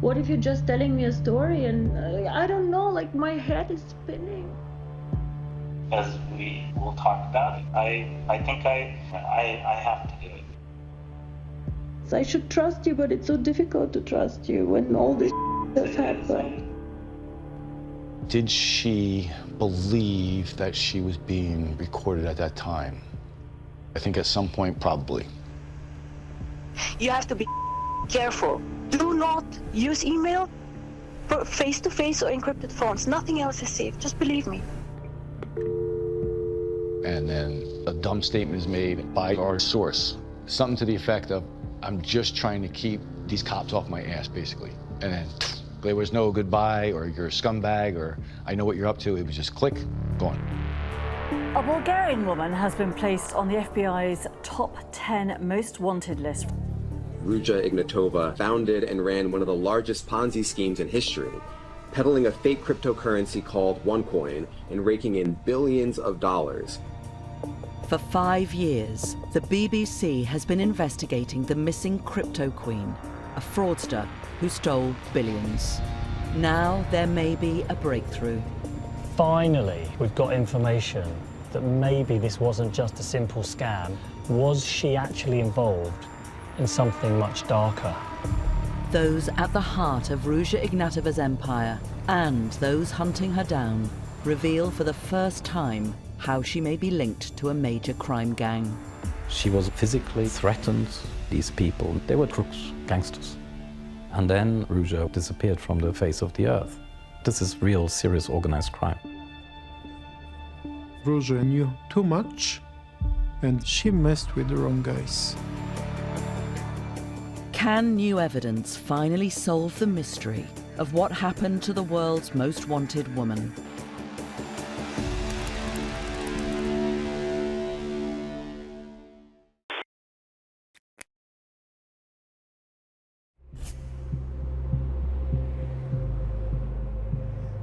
What if you're just telling me a story and I don't know, like my head is spinning. As we will talk about it, I think I have to do it. So I should trust you, but it's so difficult to trust you when all this has happened. Did she believe that she was being recorded at that time? I think at some point, probably. You have to be careful. Do not use email for face-to-face or encrypted phones. Nothing else is safe. Just believe me. And then a dumb statement is made by our source. Something to the effect of, I'm just trying to keep these cops off my ass, basically. And then there was no goodbye, or you're a scumbag, or I know what you're up to. It was just click, gone. A Bulgarian woman has been placed on the FBI's top 10 most wanted list. Ruja Ignatova founded and ran one of the largest Ponzi schemes in history, peddling a fake cryptocurrency called OneCoin and raking in billions of dollars. For 5 years, the BBC has been investigating the missing crypto queen, a fraudster who stole billions. Now there may be a breakthrough. Finally, we've got information that maybe this wasn't just a simple scam. Was she actually involved in something much darker? Those at the heart of Ruja Ignatova's empire and those hunting her down reveal for the first time how she may be linked to a major crime gang. She was physically threatened. These people, they were crooks, gangsters. And then Ruja disappeared from the face of the earth. This is real, serious, organized crime. Ruja knew too much, and she messed with the wrong guys. Can new evidence finally solve the mystery of what happened to the world's most wanted woman?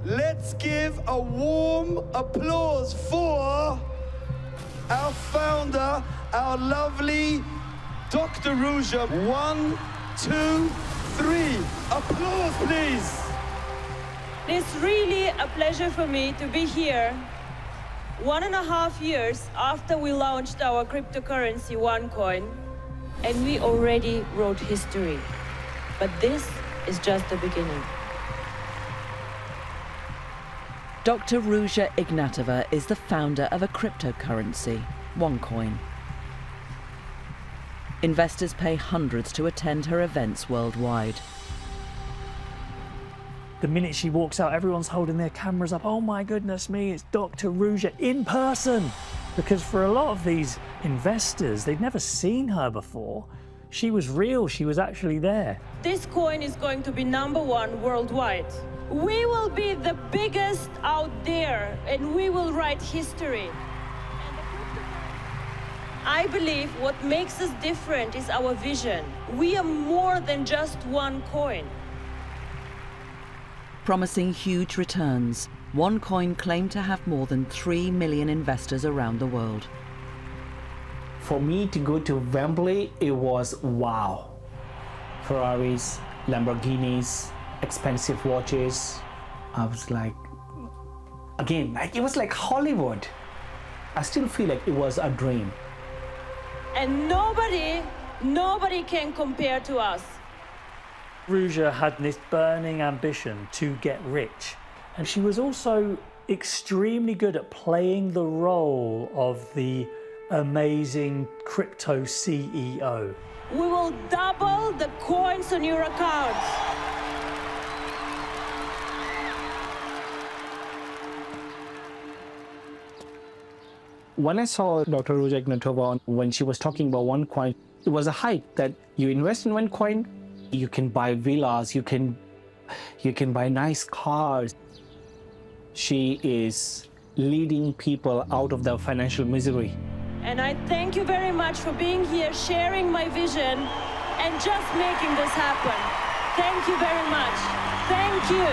Let's give a warm applause for our founder, our lovely Dr. Ruja. 1, 2, 3. Applause, please. It's really a pleasure for me to be here 1.5 years after we launched our cryptocurrency OneCoin, and we already wrote history. But this is just the beginning. Dr. Ruja Ignatova is the founder of a cryptocurrency, OneCoin. Investors pay hundreds to attend her events worldwide. The minute she walks out, everyone's holding their cameras up. Oh my goodness me, it's Dr. Ruja in person. Because for a lot of these investors, they'd never seen her before. She was real, she was actually there. This coin is going to be #1 worldwide. We will be the biggest out there, and we will write history. I believe what makes us different is our vision. We are more than just one coin. Promising huge returns, OneCoin claimed to have more than 3 million investors around the world. For me to go to Wembley, it was wow. Ferraris, Lamborghinis, expensive watches. I was like, again, it was like Hollywood. I still feel like it was a dream. And nobody can compare to us. Ruja had this burning ambition to get rich. And she was also extremely good at playing the role of the amazing crypto CEO. We will double the coins on your accounts. When I saw Dr. Ruja Ignatova, when she was talking about OneCoin, it was a hype that you invest in OneCoin, you can buy villas, you can buy nice cars. She is leading people out of their financial misery. And I thank you very much for being here, sharing my vision, and just making this happen. Thank you very much. Thank you.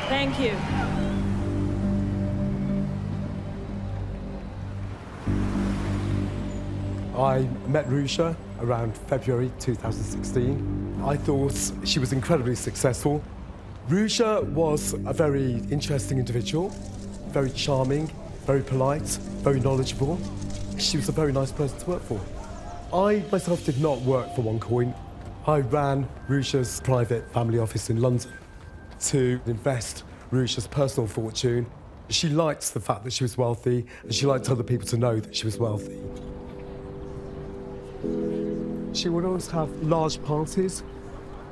Thank you. I met Ruja around February 2016. I thought she was incredibly successful. Ruja was a very interesting individual, very charming, very polite, very knowledgeable. She was a very nice person to work for. I myself did not work for OneCoin. I ran Ruja's private family office in London to invest Ruja's personal fortune. She liked the fact that she was wealthy, and she liked other people to know that she was wealthy. She would always have large parties.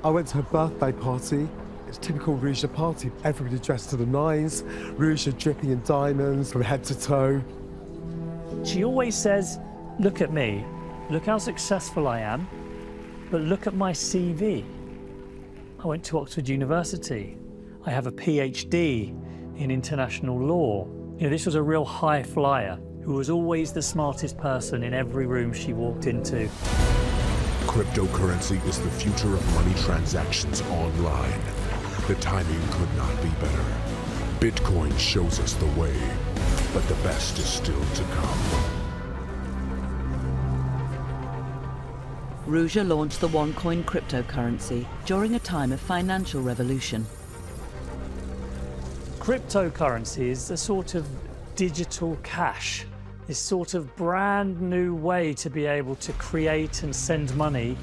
I went to her birthday party. It's a typical Ruja party. Everybody dressed to the nines, Ruja dripping in diamonds from head to toe. She always says, look at me, look how successful I am, but look at my CV. I went to Oxford University. I have a PhD in international law. You know, this was a real high flyer who was always the smartest person in every room she walked into. Cryptocurrency is the future of money transactions online. The timing could not be better. Bitcoin shows us the way, but the best is still to come. Ruja launched the OneCoin cryptocurrency during a time of financial revolution. Cryptocurrency is a sort of digital cash, this sort of brand new way to be able to create and send money.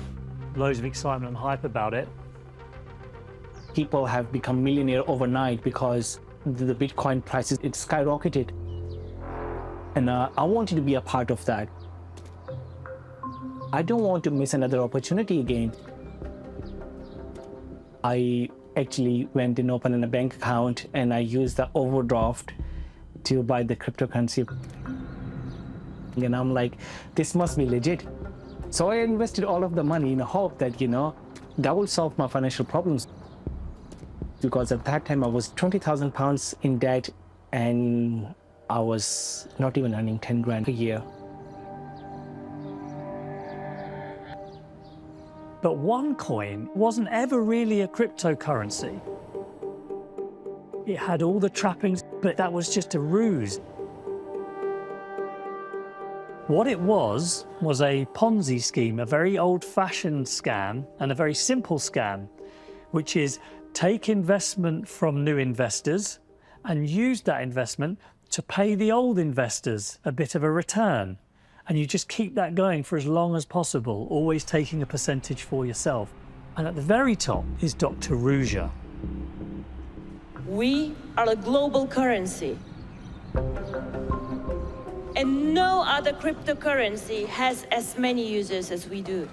Loads of excitement and hype about it. People have become millionaire overnight because the Bitcoin prices, it skyrocketed. And I wanted to be a part of that. I don't want to miss another opportunity again. I actually went and opened a bank account, and I used the overdraft to buy the cryptocurrency. And I'm like, this must be legit. So I invested all of the money in the hope that, you know, that will solve my financial problems. Because at that time I was 20,000 pounds in debt, and I was not even earning 10 grand a year. But OneCoin wasn't ever really a cryptocurrency. It had all the trappings, but that was just a ruse. What it was a Ponzi scheme, a very old-fashioned scam and a very simple scam, which is take investment from new investors and use that investment to pay the old investors a bit of a return. And you just keep that going for as long as possible, always taking a percentage for yourself. And at the very top is Dr. Ruja. We are a global currency. And no other cryptocurrency has as many users as we do.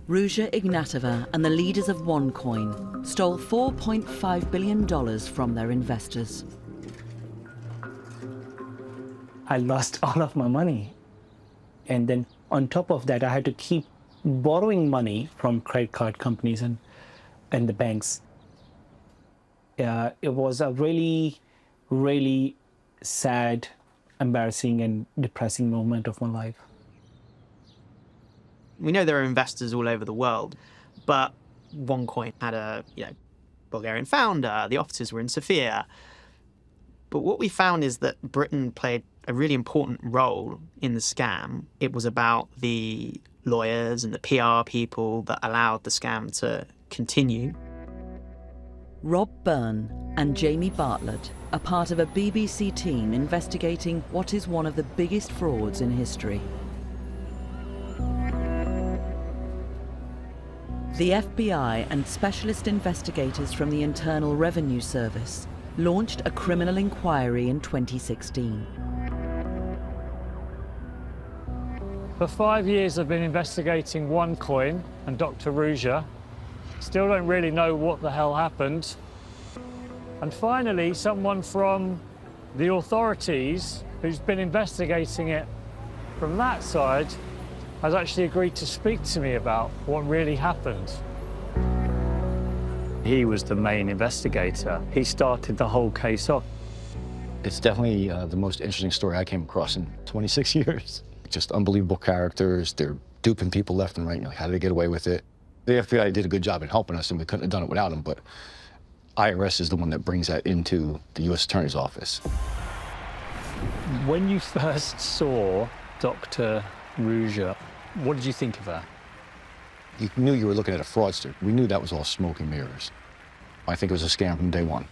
Ruja Ignatova and the leaders of OneCoin stole $4.5 billion from their investors. I lost all of my money. And then on top of that, I had to keep borrowing money from credit card companies and the banks. It was a really, really sad, embarrassing and depressing moment of my life. We know there are investors all over the world, but OneCoin had a Bulgarian founder, the offices were in Sofia. But what we found is that Britain played a really important role in the scam. It was about the lawyers and the PR people that allowed the scam to continue. Rob Byrne and Jamie Bartlett are part of a BBC team investigating what is one of the biggest frauds in history. The FBI and specialist investigators from the Internal Revenue Service launched a criminal inquiry in 2016. For 5 years I've been investigating OneCoin and Dr. Ruja. Still don't really know what the hell happened. And finally, someone from the authorities who's been investigating it from that side has actually agreed to speak to me about what really happened. He was the main investigator. He started the whole case off. It's definitely the most interesting story I came across in 26 years. Just unbelievable characters. They're duping people left and right. Like, how did they get away with it? The FBI did a good job in helping us, and we couldn't have done it without them, but IRS is the one that brings that into the U.S. Attorney's Office. When you first saw Dr. Ruja, what did you think of her? You knew you were looking at a fraudster. We knew that was all smoke and mirrors. I think it was a scam from day one.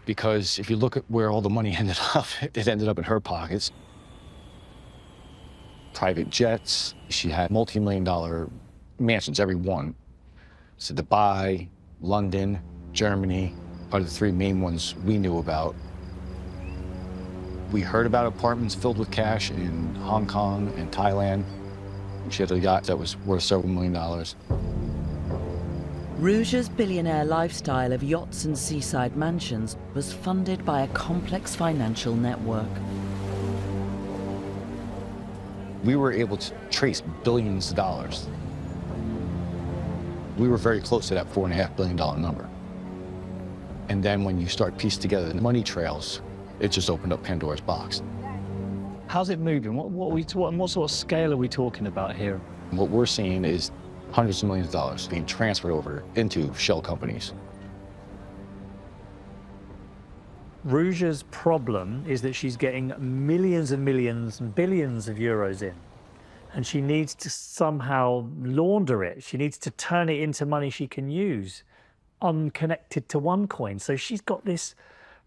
Because if you look at where all the money ended up, it ended up in her pockets. Private jets. She had multi-million-dollar mansions, every one. So Dubai, London, Germany, are the three main ones we knew about. We heard about apartments filled with cash in Hong Kong and Thailand. She had a yacht that was worth several $1 million. Ruja's billionaire lifestyle of yachts and seaside mansions was funded by a complex financial network. We were able to trace billions of dollars. We were very close to that $4.5 billion number. And then when you start piecing together the money trails, it just opened up Pandora's box. How's it moving? What sort of scale are we talking about here? What we're seeing is hundreds of millions of dollars being transferred over into shell companies. Ruja's problem is that she's getting millions and millions and billions of euros in, and she needs to somehow launder it. She needs to turn it into money she can use, unconnected to OneCoin. So she's got this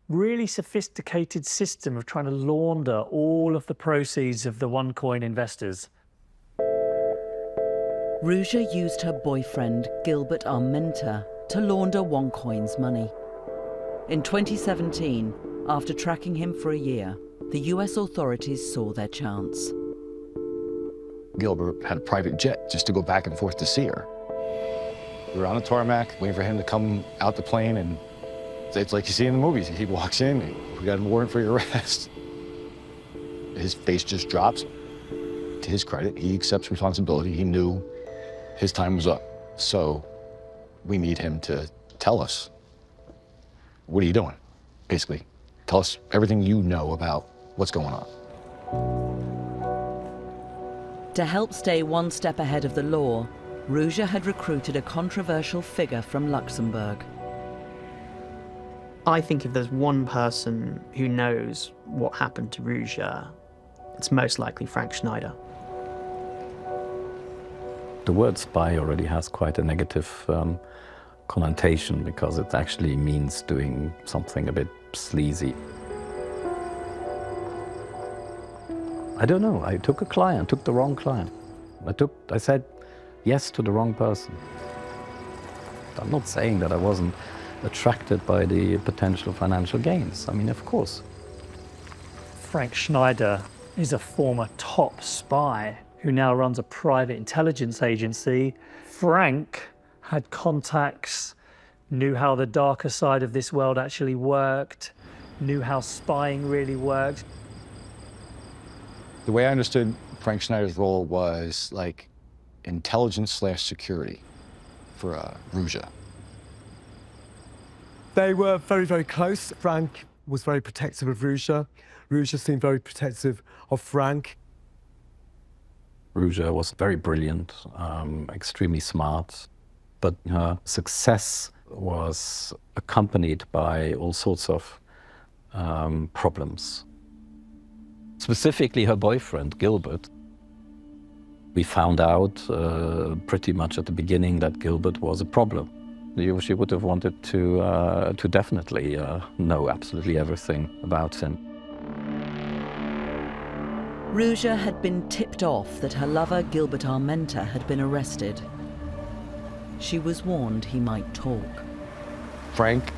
really sophisticated system of trying to launder all of the proceeds of the OneCoin investors. Ruja used her boyfriend, Gilbert Armenta, to launder OneCoin's money. In 2017, after tracking him for a year, the US authorities saw their chance. Gilbert had a private jet just to go back and forth to see her. We were on the tarmac, waiting for him to come out the plane, and it's like you see in the movies. He walks in, we got a warrant for your arrest. His face just drops. To his credit, he accepts responsibility. He knew his time was up. So we need him to tell us, what are you doing? Basically, tell us everything you know about what's going on. To help stay one step ahead of the law, Ruja had recruited a controversial figure from Luxembourg. I think if there's one person who knows what happened to Ruja, it's most likely Frank Schneider. The word spy already has quite a negative connotation because it actually means doing something a bit sleazy. I don't know, I took the wrong client. I said yes to the wrong person. I'm not saying that I wasn't attracted by the potential financial gains. I mean, of course. Frank Schneider is a former top spy who now runs a private intelligence agency. Frank had contacts, knew how the darker side of this world actually worked, knew how spying really worked. The way I understood Frank Schneider's role was like intelligence/security for Ruja. They were very, very close. Frank was very protective of Ruja. Ruja seemed very protective of Frank. Ruja was very brilliant, extremely smart, but her success was accompanied by all sorts of problems. Specifically her boyfriend, Gilbert. We found out pretty much at the beginning that Gilbert was a problem. She would have wanted to definitely know absolutely everything about him. Ruja had been tipped off that her lover, Gilbert Armenta, had been arrested. She was warned he might talk. Frank,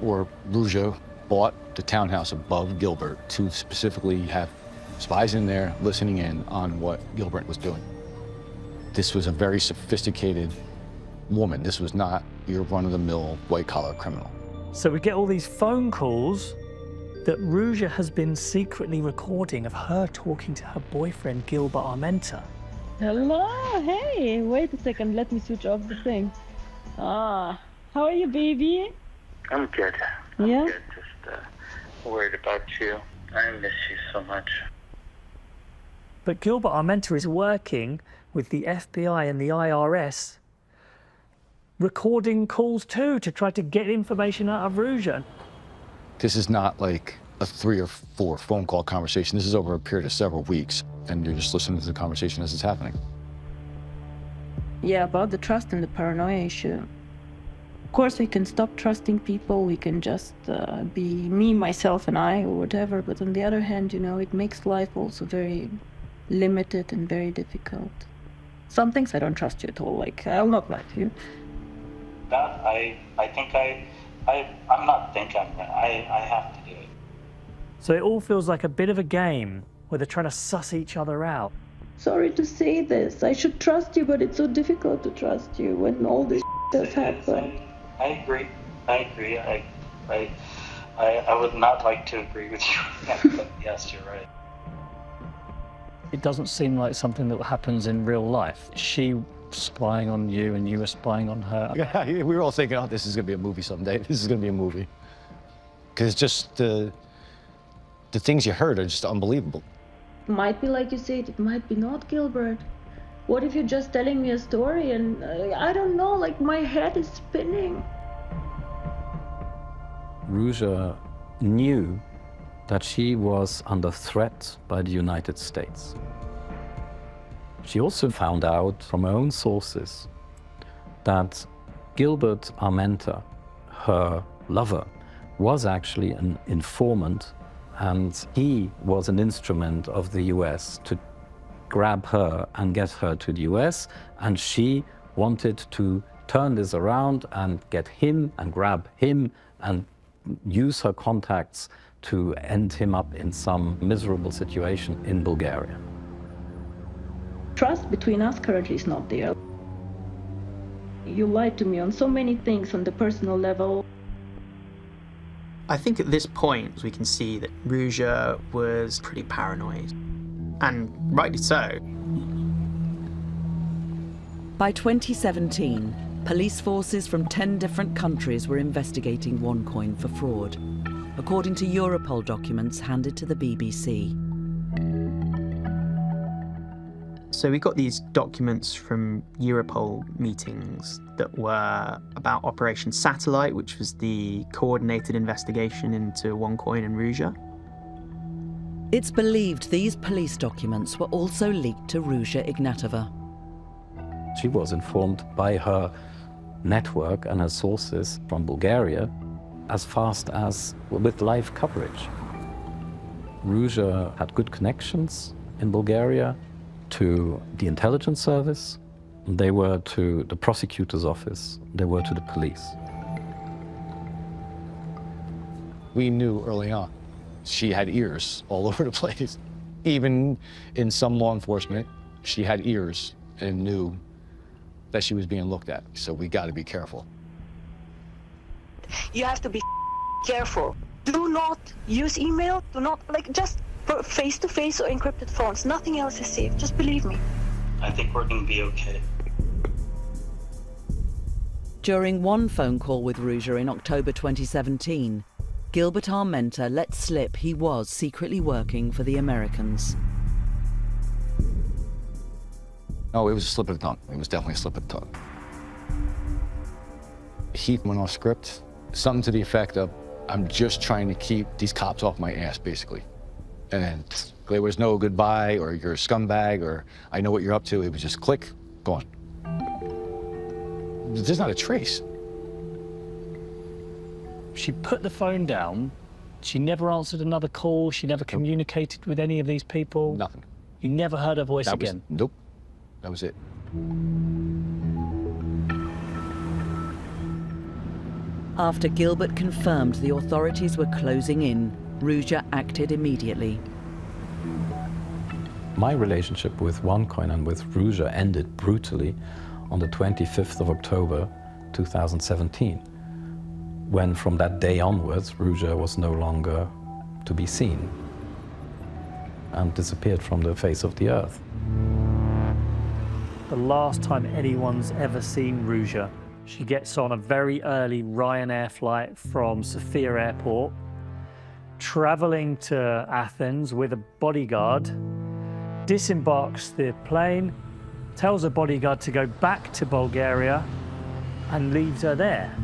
or Ruja, bought the townhouse above Gilbert to specifically have spies in there listening in on what Gilbert was doing. This was a very sophisticated woman. This was not your run-of-the-mill white-collar criminal. So we get all these phone calls that Ruja has been secretly recording of her talking to her boyfriend, Gilbert Armenta. Hello, hey, wait a second, let me switch off the thing. How are you, baby? I'm good. Yeah? I'm good. Just worried about you. I miss you so much. But Gilbert Armenta is working with the FBI and the IRS, recording calls too to try to get information out of Ruja. This is not like a 3 or 4 phone call conversation. This is over a period of several weeks, and you're just listening to the conversation as it's happening. Yeah, about the trust and the paranoia issue. Of course, we can stop trusting people, we can just be me, myself, and I, or whatever, but on the other hand, you know, it makes life also very limited and very difficult. Some things I don't trust you at all, like, I'll not lie to you. That, I'm not thinking, I have to do it. So it all feels like a bit of a game where they're trying to suss each other out. Sorry to say this, I should trust you, but it's so difficult to trust you when all this has happened. I agree. I would not like to agree with you, but yes, you're right. It doesn't seem like something that happens in real life. She spying on you and you were spying on her. Yeah, we were all thinking, oh, this is going to be a movie someday. This is going to be a movie. Because just the things you heard are just unbelievable. Might be like you said, it might be not, Gilbert. What if you're just telling me a story and I don't know, like my head is spinning. Ruja knew that she was under threat by the United States. She also found out from her own sources that Gilbert Armenta, her lover, was actually an informant, and he was an instrument of the US to grab her and get her to the US, and she wanted to turn this around and get him and grab him and use her contacts to end him up in some miserable situation in Bulgaria. Trust between us currently is not there. You lied to me on so many things on the personal level. I think at this point we can see that Ruja was pretty paranoid. And rightly so. By 2017, police forces from 10 different countries were investigating OneCoin for fraud, according to Europol documents handed to the BBC. So we got these documents from Europol meetings that were about Operation Satellite, which was the coordinated investigation into OneCoin and Ruja. It's believed these police documents were also leaked to Ruja Ignatova. She was informed by her network and her sources from Bulgaria as fast as with live coverage. Ruja had good connections in Bulgaria to the intelligence service, they were to the prosecutor's office, they were to the police. We knew early on she had ears all over the place. Even in some law enforcement, she had ears and knew that she was being looked at. So we got to be careful. You have to be careful. Do not use email. Do not, just face-to-face or encrypted phones. Nothing else is safe. Just believe me. I think we're going to be okay. During one phone call with Ruja in October 2017, Gilbert Armenta let slip he was secretly working for the Americans. Oh, it was a slip of the tongue. It was definitely a slip of the tongue. He went off script, something to the effect of, I'm just trying to keep these cops off my ass, basically. And then there was no goodbye, or you're a scumbag, or I know what you're up to. It was just click, gone. There's not a trace. She put the phone down. She never answered another call. She never communicated with any of these people. Nothing. You never heard her voice again? Nope. That was it. After Gilbert confirmed the authorities were closing in, Ruja acted immediately. My relationship with OneCoin and with Ruja ended brutally on the 25th of October 2017, when from that day onwards, Ruja was no longer to be seen and disappeared from the face of the earth. The last time anyone's ever seen Ruja, she gets on a very early Ryanair flight from Sofia Airport, traveling to Athens with a bodyguard, disembarks the plane, tells a bodyguard to go back to Bulgaria and leaves her there.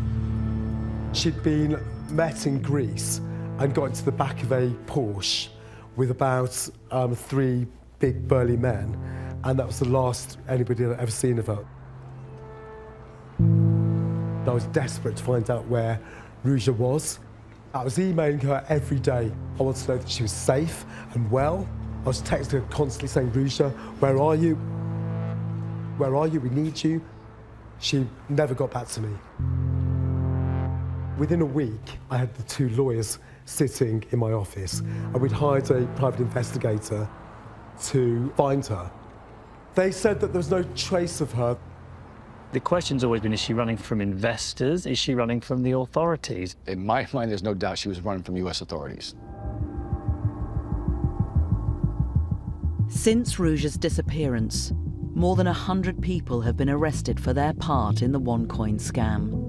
She'd been met in Greece and got into the back of a Porsche with about 3 big burly men, and that was the last anybody had ever seen of her. I was desperate to find out where Ruja was. I was emailing her every day. I wanted to know that she was safe and well. I was texting her constantly saying, Ruja, where are you? Where are you? We need you. She never got back to me. Within a week, I had the 2 lawyers sitting in my office, and we'd hired a private investigator to find her. They said that there was no trace of her. The question's always been, is she running from investors? Is she running from the authorities? In my mind, there's no doubt she was running from U.S. authorities. Since Ruja's disappearance, more than 100 people have been arrested for their part in the OneCoin scam.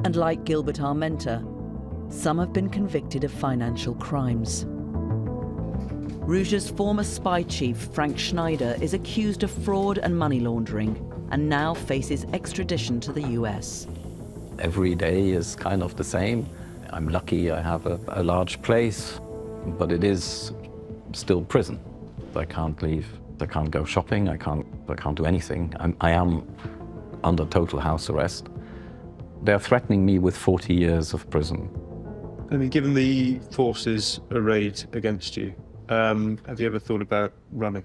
And like Gilbert Armenta, some have been convicted of financial crimes. Ruja's former spy chief, Frank Schneider, is accused of fraud and money laundering and now faces extradition to the US. Every day is kind of the same. I'm lucky I have a large place, but it is still prison. I can't leave. I can't go shopping. I can't do anything. I am under total house arrest. They're threatening me with 40 years of prison. I mean, given the forces arrayed against you, have you ever thought about running?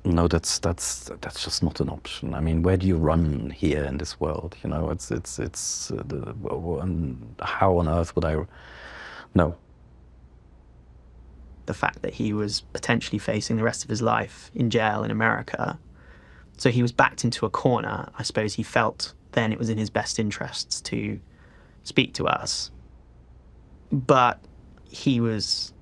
No, that's just not an option. I mean, where do you run here in this world? You know, how on earth would I? No. The fact that he was potentially facing the rest of his life in jail in America, so he was backed into a corner. I suppose he felt then it was in his best interests to speak to us. But he was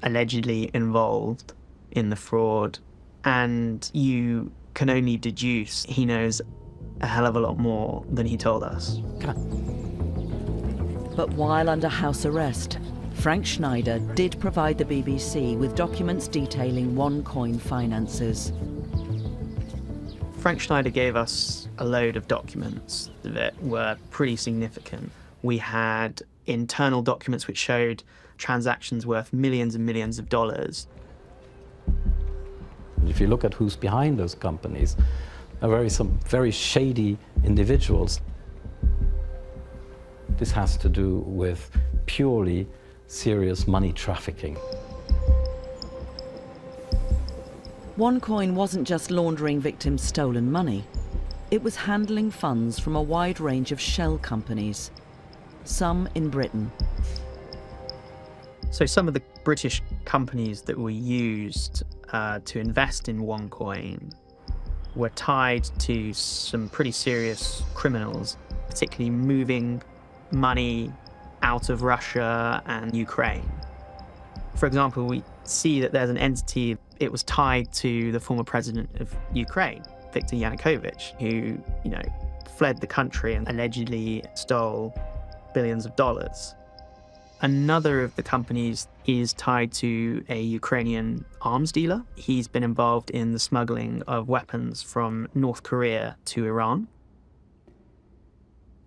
allegedly involved in the fraud, and you can only deduce he knows a hell of a lot more than he told us. But while under house arrest, Frank Schneider did provide the BBC with documents detailing OneCoin finances. Frank Schneider gave us a load of documents that were pretty significant. We had internal documents which showed transactions worth millions and millions of dollars. If you look at who's behind those companies, some very shady individuals. This has to do with purely serious money trafficking. OneCoin wasn't just laundering victims' stolen money. It was handling funds from a wide range of shell companies, some in Britain. So some of the British companies that were used to invest in OneCoin were tied to some pretty serious criminals, particularly moving money out of Russia and Ukraine. For example, we see that there's an entity, it was tied to the former president of Ukraine, Viktor Yanukovych, who, fled the country and allegedly stole billions of dollars. Another of the companies is tied to a Ukrainian arms dealer. He's been involved in the smuggling of weapons from North Korea to Iran.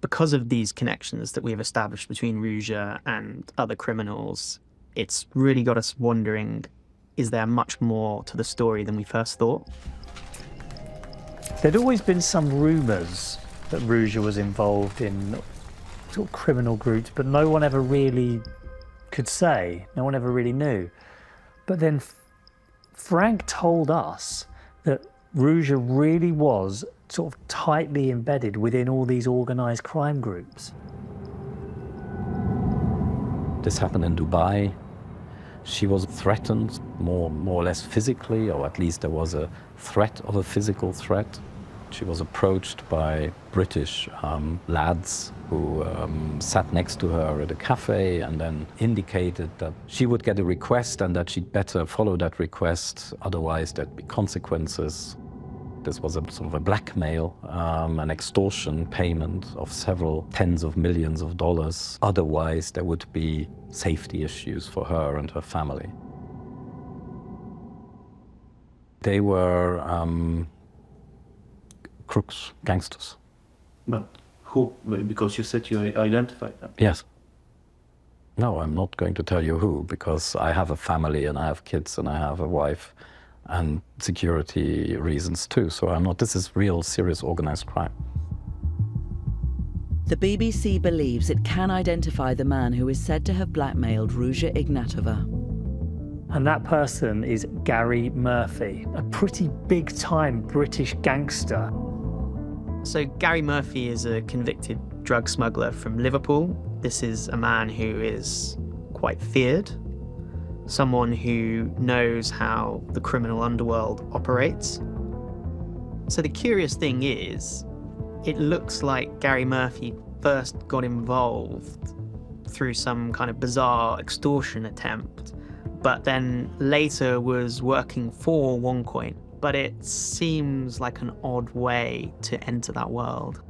Because of these connections that we've established between Ruja and other criminals, it's really got us wondering, is there much more to the story than we first thought? There'd always been some rumours that Ruja was involved in sort of criminal groups, but no one ever really could say, no one ever really knew. But then Frank told us that Ruja really was sort of tightly embedded within all these organised crime groups. This happened in Dubai. She was threatened more or less physically, or at least there was a threat of a physical threat. She was approached by British lads who sat next to her at a cafe and then indicated that she would get a request and that she'd better follow that request, otherwise there'd be consequences. This was a sort of a blackmail, an extortion payment of several tens of millions of dollars. Otherwise, there would be safety issues for her and her family. They were crooks, gangsters. But who? Because you said you identified them. Yes. No, I'm not going to tell you who, because I have a family and I have kids and I have a wife and security reasons too. So this is real serious organized crime. The BBC believes it can identify the man who is said to have blackmailed Ruja Ignatova. And that person is Gary Murphy, a pretty big-time British gangster. So Gary Murphy is a convicted drug smuggler from Liverpool. This is a man who is quite feared, someone who knows how the criminal underworld operates. So the curious thing is, it looks like Gary Murphy first got involved through some kind of bizarre extortion attempt, but then later was working for OneCoin. But it seems like an odd way to enter that world.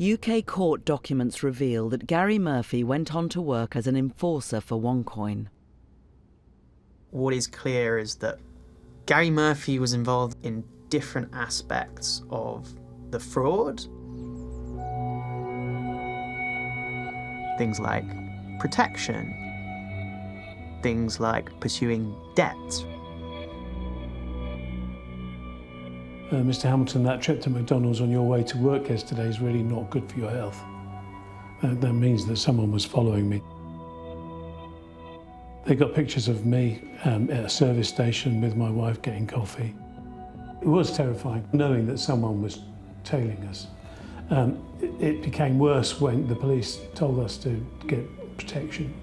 UK court documents reveal that Gary Murphy went on to work as an enforcer for OneCoin. What is clear is that Gary Murphy was involved in different aspects of the fraud. Things like protection, things like pursuing debt. Mr. Hamilton, that trip to McDonald's on your way to work yesterday is really not good for your health. That means that someone was following me. They got pictures of me at a service station with my wife getting coffee. It was terrifying knowing that someone was tailing us. It became worse when the police told us to get protection.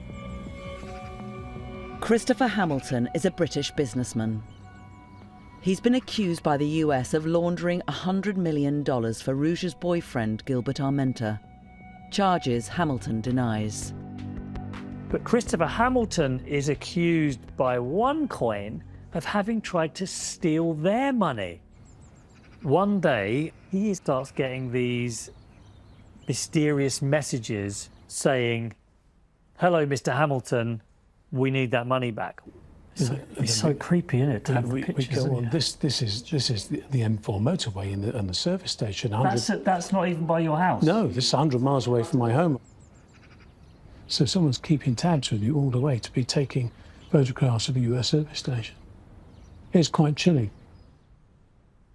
Christopher Hamilton is a British businessman. He's been accused by the US of laundering $100 million for Ruja's boyfriend, Gilbert Armenta. Charges Hamilton denies. But Christopher Hamilton is accused by OneCoin of having tried to steal their money. One day, he starts getting these mysterious messages saying, "Hello, Mr. Hamilton, we need that money back." It's so creepy, isn't it? To have the pictures, go on. This is the M4 motorway and the service station. That's not even by your house? No, this is 100 miles away from my home. So someone's keeping tabs with you all the way to be taking photographs of a US service station. It's quite chilling.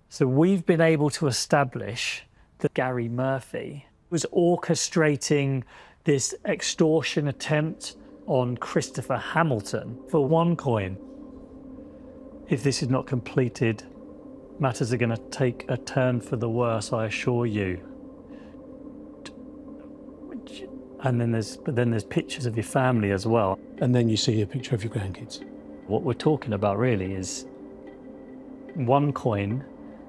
So we've been able to establish that Gary Murphy was orchestrating this extortion attempt on Christopher Hamilton for OneCoin. If this is not completed, matters are going to take a turn for the worse, I assure you. And then there's pictures of your family as well. And then you see a picture of your grandkids. What we're talking about really is OneCoin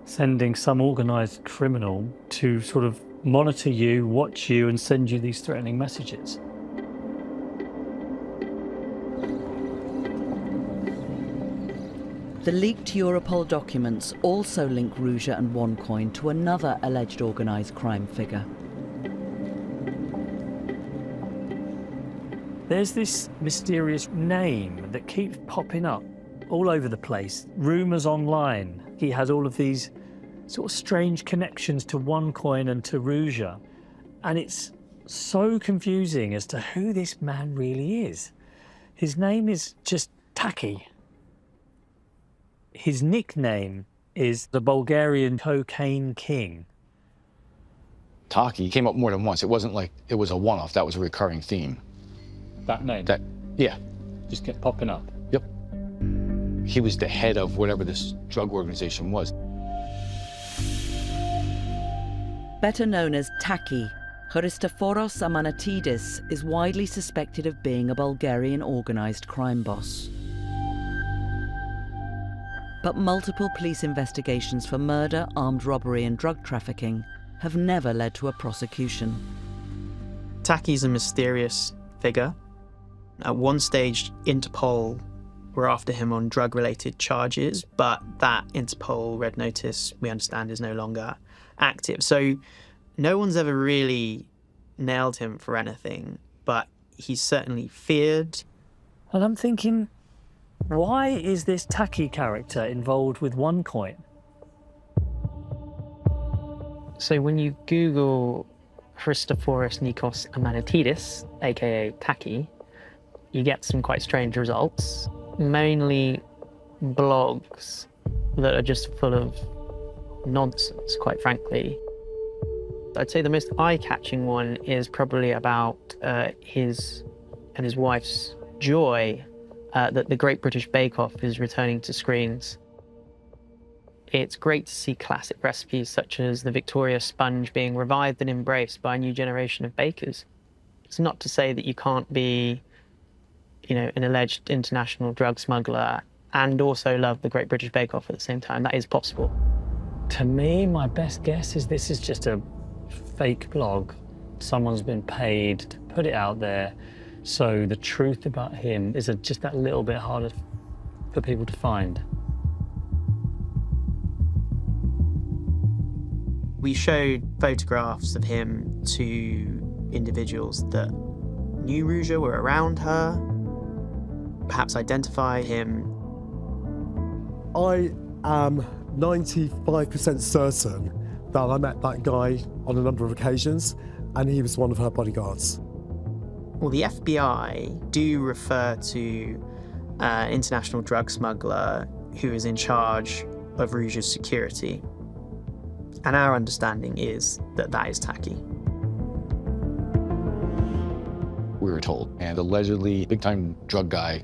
sending some organised criminal to sort of monitor you, watch you, and send you these threatening messages. The leaked Europol documents also link Ruja and OneCoin to another alleged organised crime figure. There's this mysterious name that keeps popping up all over the place. Rumours online. He has all of these sort of strange connections to OneCoin and to Ruja. And it's so confusing as to who this man really is. His name is just Taki. His nickname is the Bulgarian Cocaine King. Taki came up more than once. It wasn't like it was a one-off. That was a recurring theme. That name? Yeah. Just kept popping up? Yep. He was the head of whatever this drug organization was. Better known as Taki, Christoforos Amanatidis is widely suspected of being a Bulgarian organised crime boss. But multiple police investigations for murder, armed robbery and drug trafficking have never led to a prosecution. Taki's a mysterious figure. At one stage, Interpol were after him on drug-related charges, but that Interpol red notice, we understand, is no longer active. So no one's ever really nailed him for anything, but he's certainly feared. And I'm thinking, why is this Taki character involved with OneCoin? So when you Google Christoforos Nikos Amanatidis, aka Taki, you get some quite strange results. Mainly blogs that are just full of nonsense, quite frankly. I'd say the most eye-catching one is probably about his and his wife's joy that the Great British Bake Off is returning to screens. It's great to see classic recipes such as the Victoria sponge being revived and embraced by a new generation of bakers. It's not to say that you can't be, you know, an alleged international drug smuggler and also love the Great British Bake Off at the same time. That is possible. To me, my best guess is this is just a fake blog. Someone's been paid to put it out there, so the truth about him is just that little bit harder for people to find. We showed photographs of him to individuals that knew Ruja, were around her, perhaps identify him. I am 95% certain that I met that guy on a number of occasions, and he was one of her bodyguards. Well, the FBI do refer to an international drug smuggler who is in charge of Ruja's security. And our understanding is that that is Taki. We were told, and allegedly big-time drug guy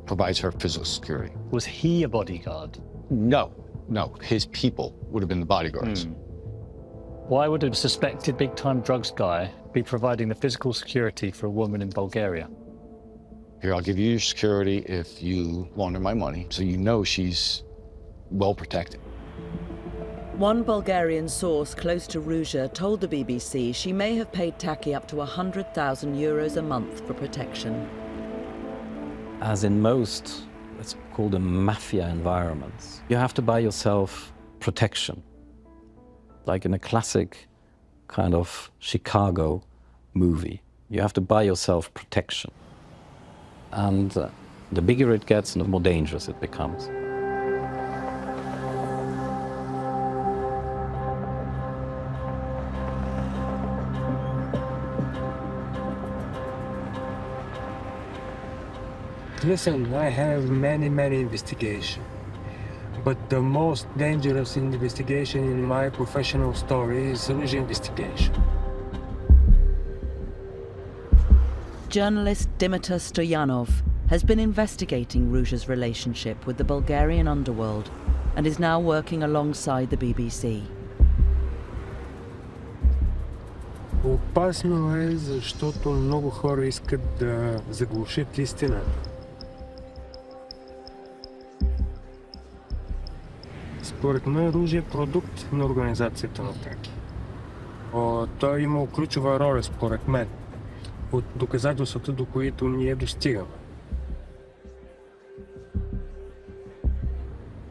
provides her physical security. Was he a bodyguard? No, his people would have been the bodyguards. Why would a suspected big-time drugs guy be providing the physical security for a woman in Bulgaria? Here, I'll give you your security if you launder my money, so you know she's well protected. One Bulgarian source close to Ruja told the BBC she may have paid Taki up to 100,000 euros a month for protection. As in most, let's call them mafia environments, you have to buy yourself protection. Like in a classic kind of Chicago movie, you have to buy yourself protection. And the bigger it gets, the more dangerous it becomes. Listen, I have many investigations, but the most dangerous investigation in my professional story is the Ruja investigation. Journalist Dimitar Stoyanov has been investigating Ruja's relationship with the Bulgarian underworld and is now working alongside the BBC. Опасно е, защото много хора искат да заглушат истината. Според мен Руja е продукт на организацията на Таки. Той е имал ключова роля, според мен, от доказателствата, до които ние достигаме.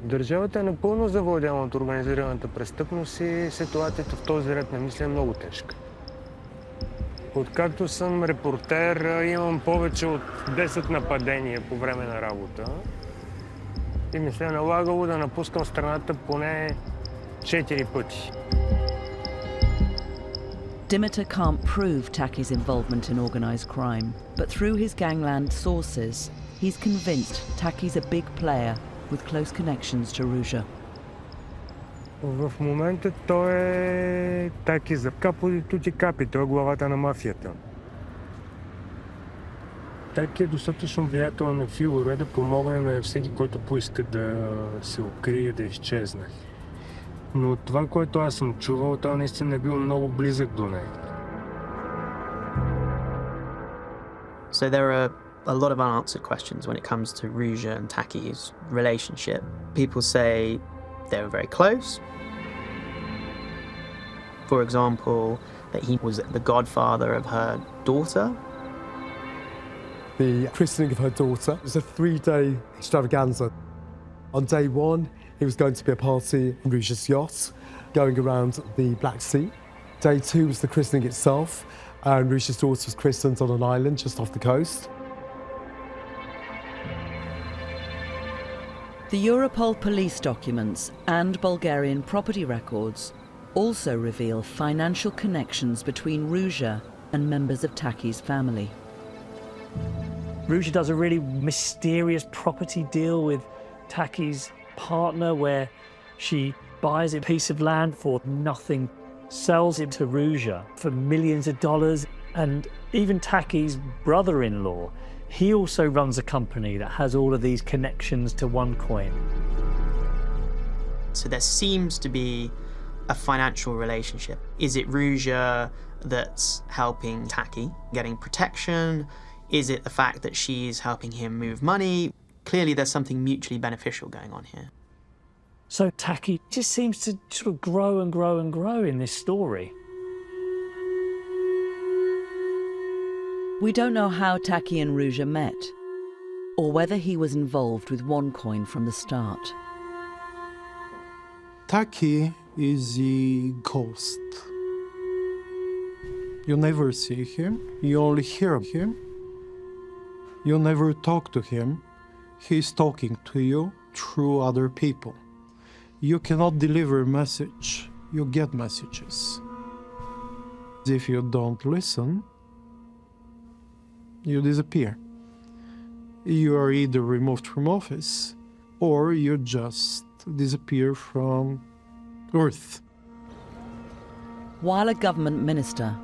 Държавата е напълно завладяна от организираната престъпност и ситуацията в този ред на мисли е много тежка. Откакто съм репортер, имам повече от 10 нападения по време на работа и ми се е налагало да напускам страната поне 4 пъти. Dimitar can't prove Taki's involvement in organised crime, but through his gangland sources, he's convinced Taki's a big player with close connections to Ruja. В момента той е Таки за капо и тути капи, той е главата на мафията. Таки е достатъчно влиятелна фигура да помогне на всеки, който поиска да се укрие, да изчезне. Но това, което аз съм чувал, той наистина е бил много близък до него. So there are a lot of unanswered questions when it comes to Ruja and Taki's relationship. People say they were very close. For example, that he was the godfather of her daughter. The christening of her daughter was a 3-day extravaganza. On day 1, it was going to be a party on Ruja's yacht going around the Black Sea. Day 2 was the christening itself, and Ruja's daughter was christened on an island just off the coast. The Europol police documents and Bulgarian property records also reveal financial connections between Ruja and members of Taki's family. Ruja does a really mysterious property deal with Taki's partner, where she buys a piece of land for nothing, sells it to Ruja for millions of dollars. And even Taki's brother-in-law, he also runs a company that has all of these connections to OneCoin. So there seems to be a financial relationship. Is it Ruja that's helping Taki, getting protection? Is it the fact that she's helping him move money? Clearly there's something mutually beneficial going on here. So Taki just seems to sort of grow and grow and grow in this story. We don't know how Taki and Ruja met, or whether he was involved with OneCoin from the start. Taki is a ghost. You never see him, you only hear him. You never talk to him, he's talking to you through other people. You cannot deliver a message, you get messages. If you don't listen, you disappear. You are either removed from office or you just disappear from Earth. While a government minister,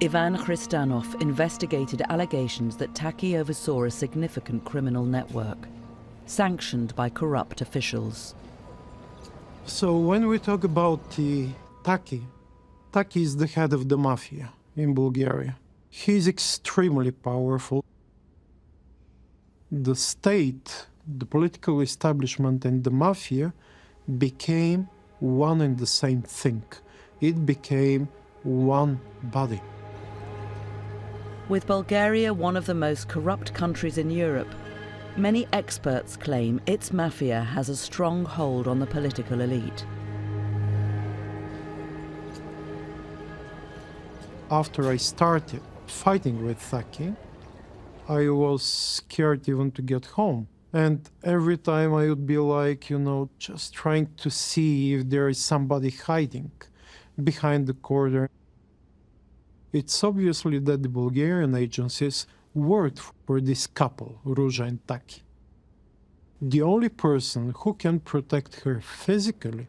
Ivan Khristanov investigated allegations that Taki oversaw a significant criminal network, sanctioned by corrupt officials. So when we talk about Taki is the head of the mafia in Bulgaria. He's extremely powerful. The state, the political establishment, and the mafia became one and the same thing. It became one body. With Bulgaria one of the most corrupt countries in Europe, many experts claim its mafia has a strong hold on the political elite. After I started fighting with Taki, I was scared even to get home. And every time I would be like, just trying to see if there is somebody hiding behind the corner. It's obviously that the Bulgarian agencies worked for this couple, Ruja and Taki. The only person who can protect her physically,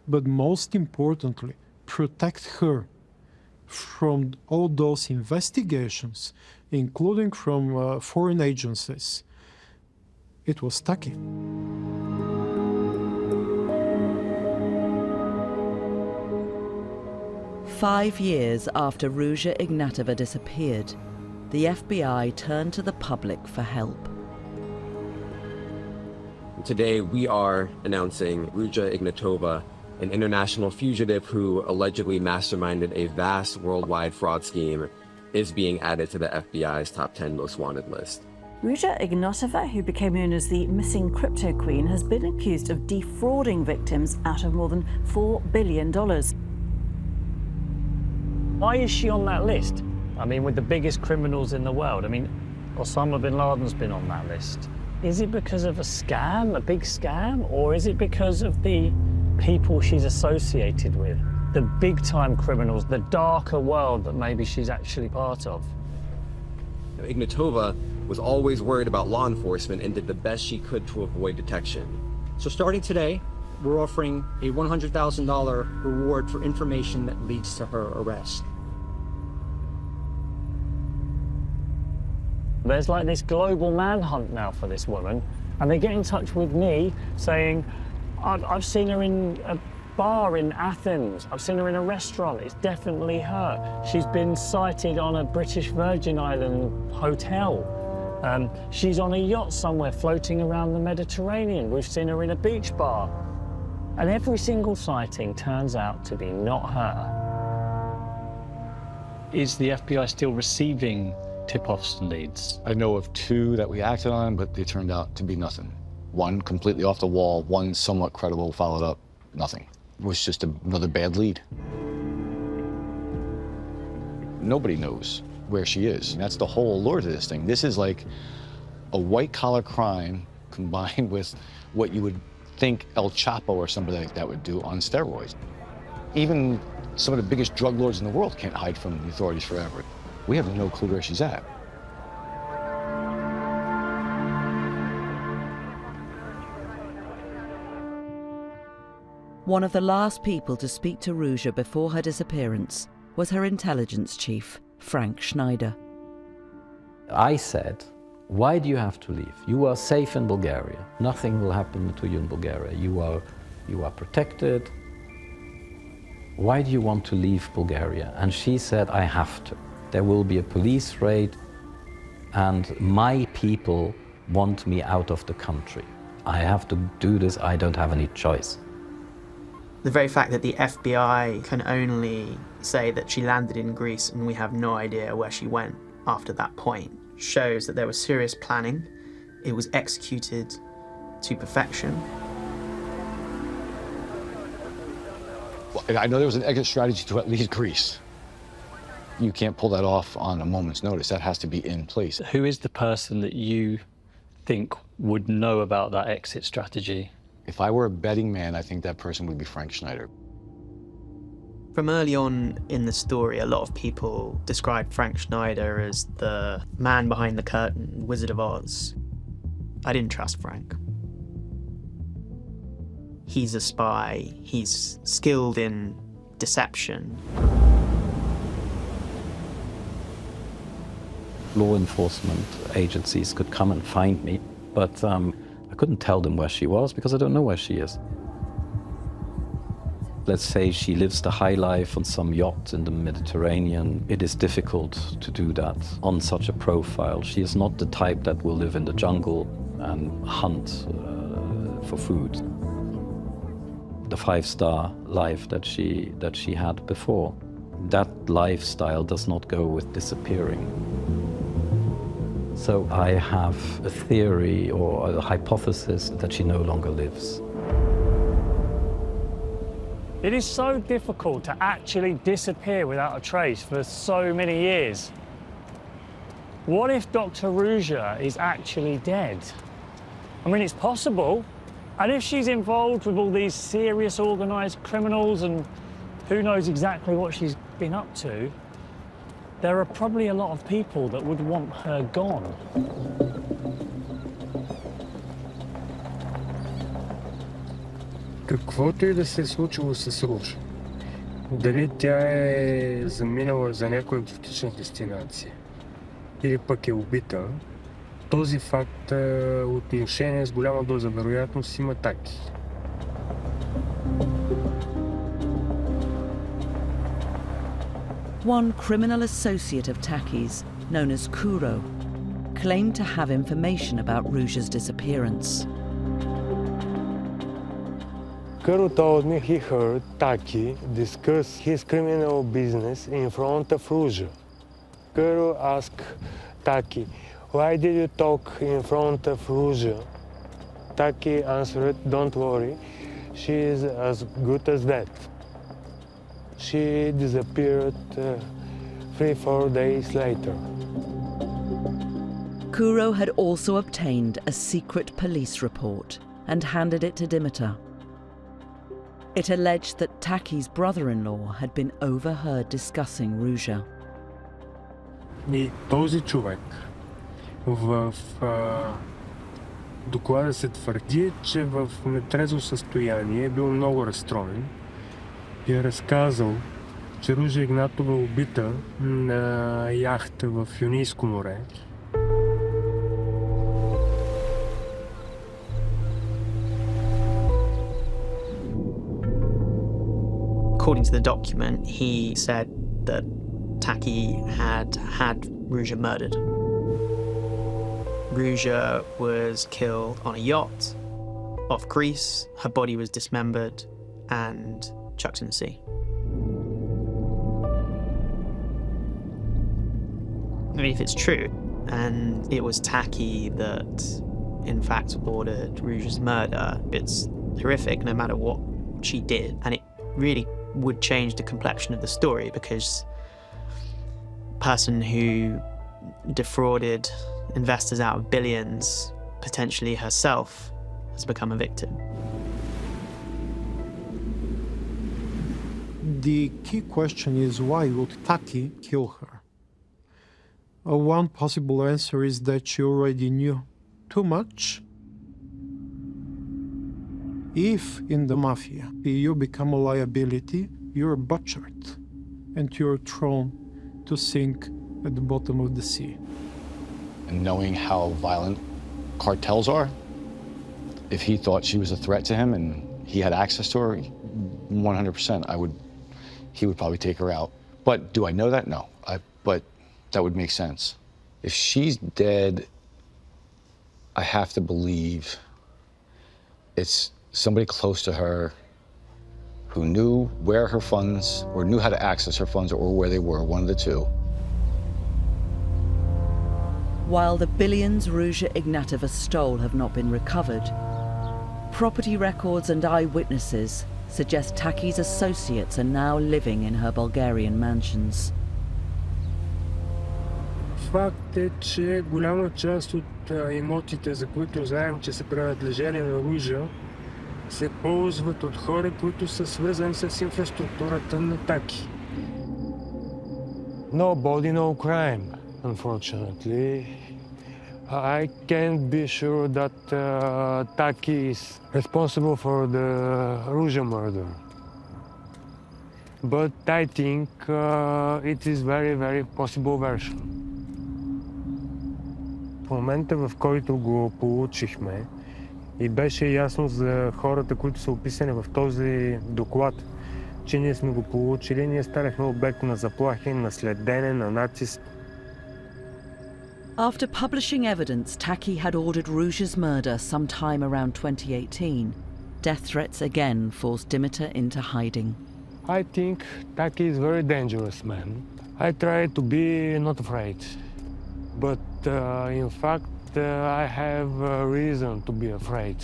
but most importantly, protect her from all those investigations, including from foreign agencies, it was Taki. "5 years after Ruja Ignatova disappeared, the FBI turned to the public for help. Today, we are announcing Ruja Ignatova, an international fugitive who allegedly masterminded a vast worldwide fraud scheme, is being added to the FBI's top 10 most wanted list. Ruja Ignatova, who became known as the missing crypto queen, has been accused of defrauding victims out of more than $4 billion. Why is she on that list? I mean, with the biggest criminals in the world. I mean, Osama bin Laden's been on that list. Is it because of a scam, a big scam, or is it because of the people she's associated with? The big-time criminals, the darker world that maybe she's actually part of? Ignatova was always worried about law enforcement and did the best she could to avoid detection. So starting today, we're offering a $100,000 reward for information that leads to her arrest. There's like this global manhunt now for this woman, and they get in touch with me saying, I've seen her in a bar in Athens, I've seen her in a restaurant, it's definitely her. She's been sighted on a British Virgin Island hotel. She's on a yacht somewhere floating around the Mediterranean. We've seen her in a beach bar. And every single sighting turns out to be not her. Is the FBI still receiving tip-offs and leads? I know of 2 that we acted on, but they turned out to be nothing. One completely off the wall, one somewhat credible, followed up, nothing. It was just another bad lead. Nobody knows where she is. And that's the whole allure to this thing. This is like a white-collar crime combined with what you would think El Chapo or somebody like that would do on steroids. Even some of the biggest drug lords in the world can't hide from the authorities forever. We have no clue where she's at. One of the last people to speak to Ruja before her disappearance was her intelligence chief, Frank Schneider. I said, why do you have to leave? You are safe in Bulgaria. Nothing will happen to you in Bulgaria. You are protected. Why do you want to leave Bulgaria? And she said, I have to. There will be a police raid and my people want me out of the country. I have to do this. I don't have any choice. The very fact that the FBI can only say that she landed in Greece and we have no idea where she went after that point shows that there was serious planning. It was executed to perfection. Well, I know there was an exit strategy to at least Greece. You can't pull that off on a moment's notice. That has to be in place. Who is the person that you think would know about that exit strategy? If I were a betting man, I think that person would be Frank Schneider. From early on in the story, a lot of people described Frank Schneider as the man behind the curtain, Wizard of Oz. I didn't trust Frank. He's a spy. He's skilled in deception. Law enforcement agencies could come and find me, but I couldn't tell them where she was because I don't know where she is. Let's say she lives the high life on some yacht in the Mediterranean. It is difficult to do that on such a profile. She is not the type that will live in the jungle and hunt for food. The five-star life that she had before, that lifestyle does not go with disappearing. So I have a theory or a hypothesis that she no longer lives. It is so difficult to actually disappear without a trace for so many years. What if Dr. Ruja is actually dead? I mean, it's possible. And if she's involved with all these serious organised criminals and who knows exactly what she's been up to, there are probably a lot of people that would want her gone. Каквото и да се е случило с Руж, дали тя е заминала за някоя екзотична дестинация или пък е убита, този факт отношение с голяма доза вероятност има Таки. One criminal associate of Taki's, known as Kuro, claimed to have information about Ruja's disappearance. Kuro told me he heard Taki discuss his criminal business in front of Ruja. Kuro asked Taki, why did you talk in front of Ruja? Taki answered, don't worry, she is as good as that. She disappeared 3-4 days later. Kuro had also obtained a secret police report and handed it to Dimitar. It alleged that Taki's brother-in-law had been overheard discussing Ruja. И този човек в доклада се твърди, че в нетрезво състояние е бил много разстроен и е разказал, че Ружа Игнатова е убита на яхта в Йонийско море. According to the document, he said that Taki had Ruja murdered. Ruja was killed on a yacht off Greece. Her body was dismembered and chucked in the sea. I mean, if it's true, and it was Taki that, in fact, ordered Ruja's murder, it's horrific no matter what she did, and it really would change the complexion of the story because the person who defrauded investors out of billions, potentially herself, has become a victim. The key question is why would Taki kill her? One possible answer is that she already knew too much. If in the mafia you become a liability, you're butchered and you're thrown to sink at the bottom of the sea. And knowing how violent cartels are, if he thought she was a threat to him and he had access to her, 100%, he would probably take her out. But do I know that? No, but that would make sense. If she's dead, I have to believe it's somebody close to her who knew where her funds, or knew how to access her funds, or where they were, one of the two. While the billions Ruja Ignatova stole have not been recovered, property records and eyewitnesses suggest Taki's associates are now living in her Bulgarian mansions. Факт е, че голяма част от имотите, за които знаем, че са принадлежали на Ружа, се ползват от хора, които са свързани с инфраструктурата на Таки. No body, no crime, unfortunately. I can't be sure that Taki is responsible for the Ruja murder. But I think it is very, very possible version. В момента, в който го получихме и беше ясно за хората, които са описани в този доклад, че ние сме го получили, ние станахме обект на заплахи, на следене, на натиск. After publishing evidence Taki had ordered Ruja's murder sometime around 2018, death threats again forced Dimitar into hiding. I think Taki is a very dangerous man. I try to be not afraid. But in fact, I have a reason to be afraid.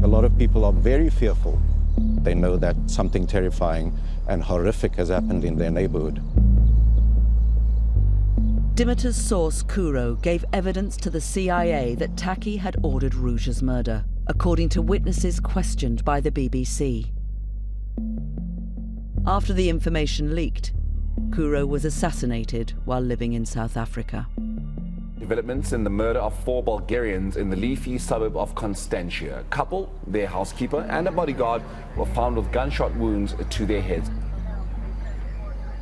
A lot of people are very fearful. They know that something terrifying and horrific has happened in their neighborhood. Dimitar's source, Kuro, gave evidence to the CIA that Taki had ordered Ruja's murder, according to witnesses questioned by the BBC. After the information leaked, Kuro was assassinated while living in South Africa. Developments in the murder of 4 Bulgarians in the leafy suburb of Constantia. A couple, their housekeeper and a bodyguard, were found with gunshot wounds to their heads.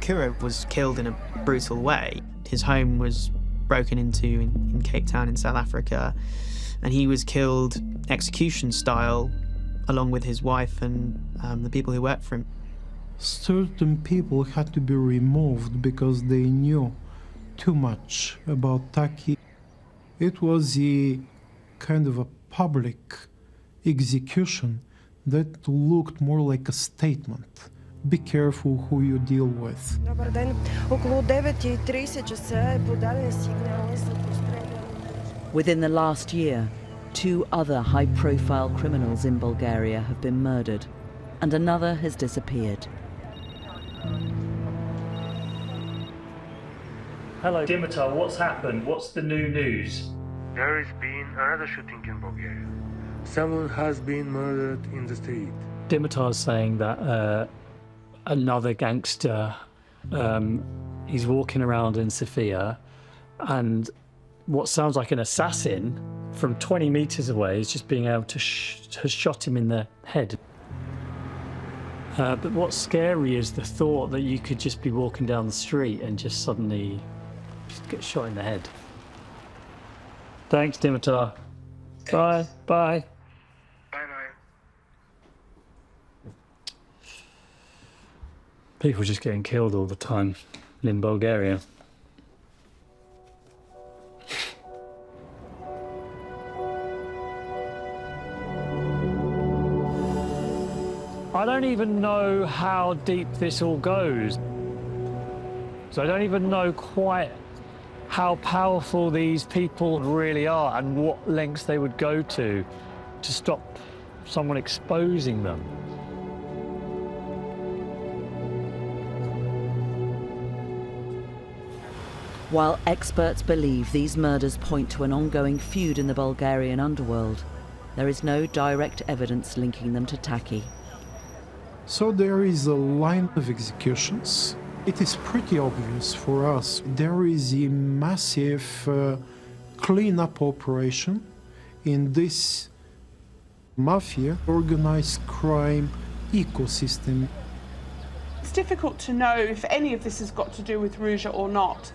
Kuro was killed in a brutal way. His home was broken into in Cape Town in South Africa, and he was killed execution style along with his wife and the people who worked for him. Certain people had to be removed because they knew too much about Taki. It was a kind of a public execution that looked more like a statement. Be careful who you deal with. Добър ден. Около 9:30 часа е подаден сигнал за постреляне. Within the last year, 2 other high-profile criminals in Bulgaria have been murdered, and another has disappeared. Hello, Dimitar, what's happened? What's the new news? There has been another shooting in Bulgaria. Someone has been murdered in the street. Dimitar's saying that another gangster, he's walking around in Sofia, and what sounds like an assassin from 20 meters away is just being able to has shot him in the head. But what's scary is the thought that you could just be walking down the street and just suddenly just get shot in the head. Thanks, Dimitar. Bye. Bye. People just getting killed all the time in Bulgaria. I don't even know how deep this all goes. So I don't even know quite how powerful these people really are and what lengths they would go to stop someone exposing them. While experts believe these murders point to an ongoing feud in the Bulgarian underworld, there is no direct evidence linking them to Taki. So there is a line of executions. It is pretty obvious for us. There is a massive cleanup operation in this Mafia, organized crime, ecosystem. It's difficult to know if any of this has got to do with Ruja or not.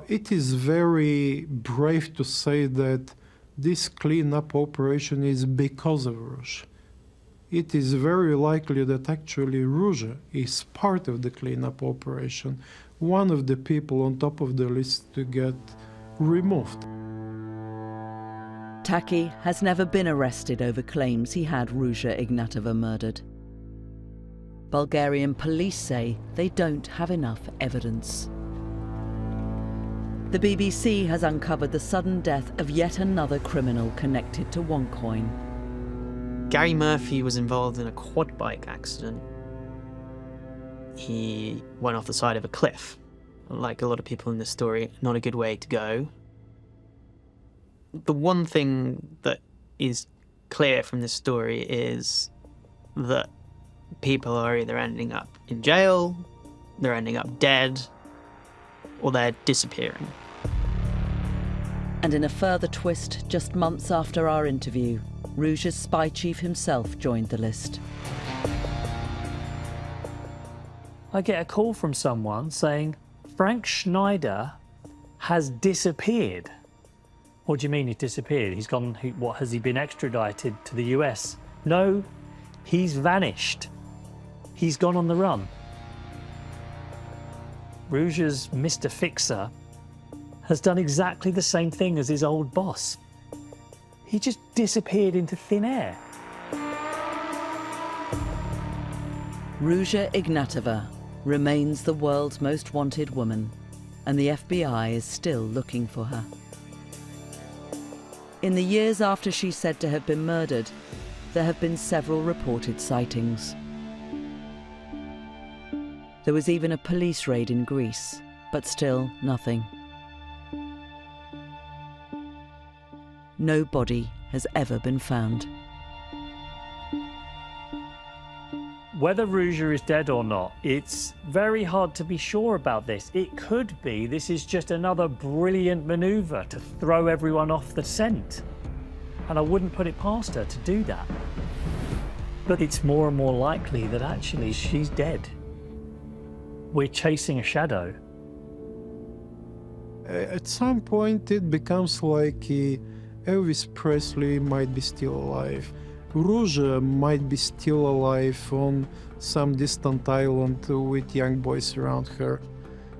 It is very brave to say that this cleanup operation is because of Ruja. It is very likely that actually Ruja is part of the cleanup operation, one of the people on top of the list to get removed. Taki has never been arrested over claims he had Ruja Ignatova murdered. Bulgarian police say they don't have enough evidence. The BBC has uncovered the sudden death of yet another criminal connected to OneCoin. Gary Murphy was involved in a quad bike accident. He went off the side of a cliff. Like a lot of people in this story, not a good way to go. The one thing that is clear from this story is that people are either ending up in jail, they're ending up dead, or they're disappearing. And in a further twist, just months after our interview, Ruja's spy chief himself joined the list. I get a call from someone saying, Frank Schneider has disappeared. What do you mean he's disappeared? He's gone, what, has he been extradited to the US? No, he's vanished. He's gone on the run. Ruja's Mr. Fixer has done exactly the same thing as his old boss. He just disappeared into thin air. Ruja Ignatova remains the world's most wanted woman, and the FBI is still looking for her. In the years after she's said to have been murdered, there have been several reported sightings. There was even a police raid in Greece, but still nothing. No body has ever been found. Whether Ruja is dead or not, it's very hard to be sure about this. It could be this is just another brilliant maneuver to throw everyone off the scent. And I wouldn't put it past her to do that. But it's more and more likely that actually she's dead. We're chasing a shadow. At some point it becomes like Elvis Presley might be still alive. Ruja might be still alive on some distant island with young boys around her.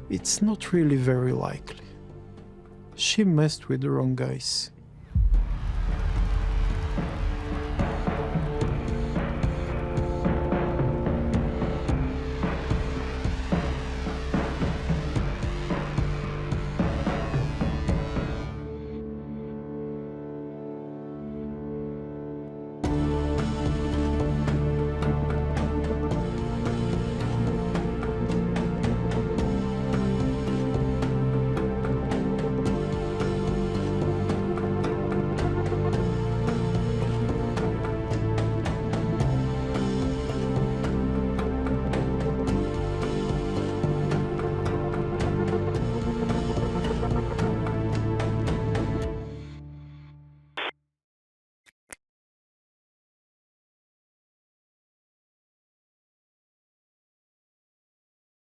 It's not really very likely. She messed with the wrong guys.